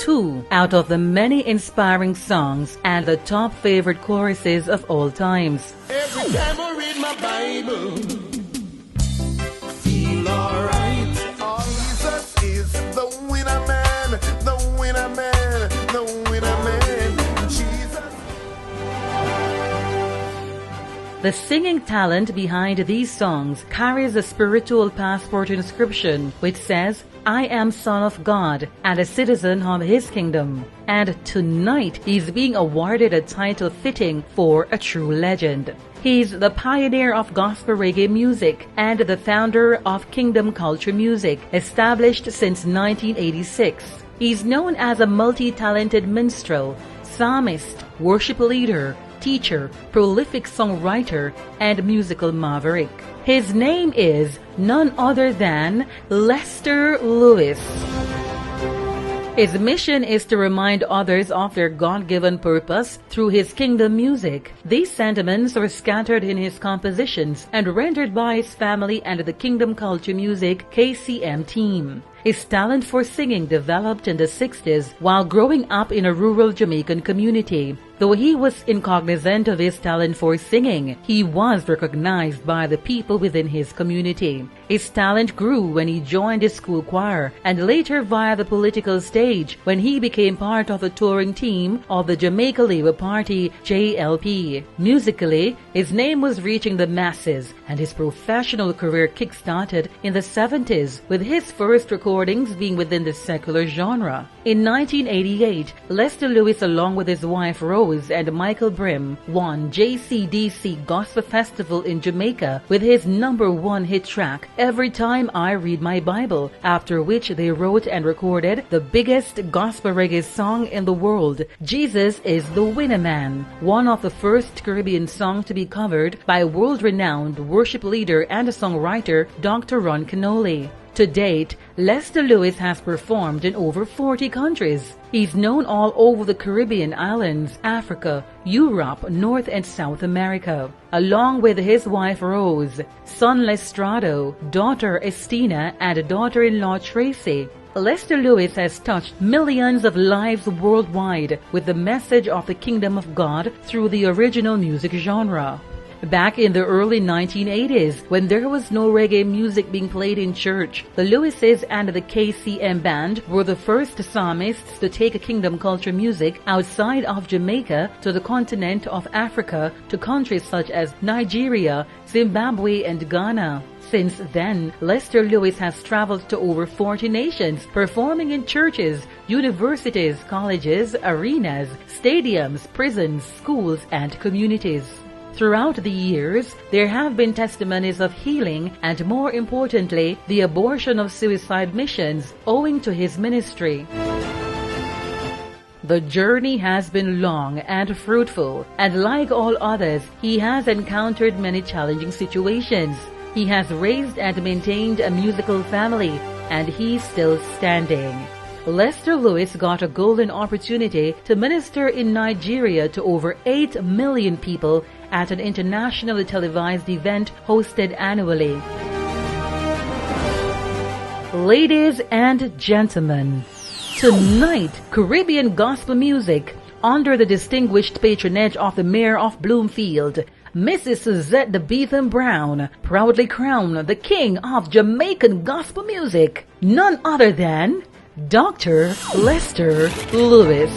two out of the many inspiring songs and the top favorite choruses of all times. Every time I read my Bible, feel alright. Jesus is the winner man, the winner man, the winner man. Jesus. The singing talent behind these songs carries a spiritual passport inscription which says, "I am Son of God and a citizen of His kingdom." And tonight he's being awarded a title fitting for a true legend. He's the pioneer of gospel reggae music and the founder of Kingdom Culture Music, established since 1986. He's known as a multi-talented minstrel, psalmist, worship leader, teacher, prolific songwriter, and musical maverick. His name is none other than Lester Lewis. His mission is to remind others of their God-given purpose through his kingdom music. These sentiments are scattered in his compositions and rendered by his family and the Kingdom Culture Music KCM team. His talent for singing developed in the 60s while growing up in a rural Jamaican community. Though he was incognizant of his talent for singing, he was recognized by the people within his community. His talent grew when he joined his school choir and later via the political stage when he became part of the touring team of the Jamaica Labour Party JLP. Musically, his name was reaching the masses and his professional career kick-started in the 70s with his first recordings being within the secular genre. In 1988, Lester Lewis along with his wife Rose and Michael Brim won JCDC Gospel Festival in Jamaica with his #1 hit track, Every Time I Read My Bible, after which they wrote and recorded the biggest gospel reggae song in the world, Jesus is the Winner Man, one of the first Caribbean songs to be covered by world-renowned worship leader and songwriter Dr. Ron Kenoly. To date, Lester Lewis has performed in over 40 countries. He's known all over the Caribbean islands, Africa, Europe, North and South America. Along with his wife Rose, son Lestrado, daughter Estina, and daughter-in-law Tracy, Lester Lewis has touched millions of lives worldwide with the message of the Kingdom of God through the original music genre. Back in the early 1980s, when there was no reggae music being played in church, the Lewises and the KCM band were the first psalmists to take Kingdom Culture Music outside of Jamaica to the continent of Africa to countries such as Nigeria, Zimbabwe, and Ghana. Since then, Lester Lewis has traveled to over 40 nations, performing in churches, universities, colleges, arenas, stadiums, prisons, schools, and communities. Throughout the years, there have been testimonies of healing and, more importantly, the abortion of suicide missions owing to his ministry. The journey has been long and fruitful, and like all others, he has encountered many challenging situations. He has raised and maintained a musical family, and he's still standing. Lester Lewis got a golden opportunity to minister in Nigeria to over 8 million people at an internationally televised event hosted annually. Ladies and gentlemen, tonight, Caribbean gospel music, under the distinguished patronage of the Mayor of Bloomfield, Mrs. Suzette de Beetham Brown, proudly crowned the King of Jamaican gospel music, none other than Dr. Lester Lewis.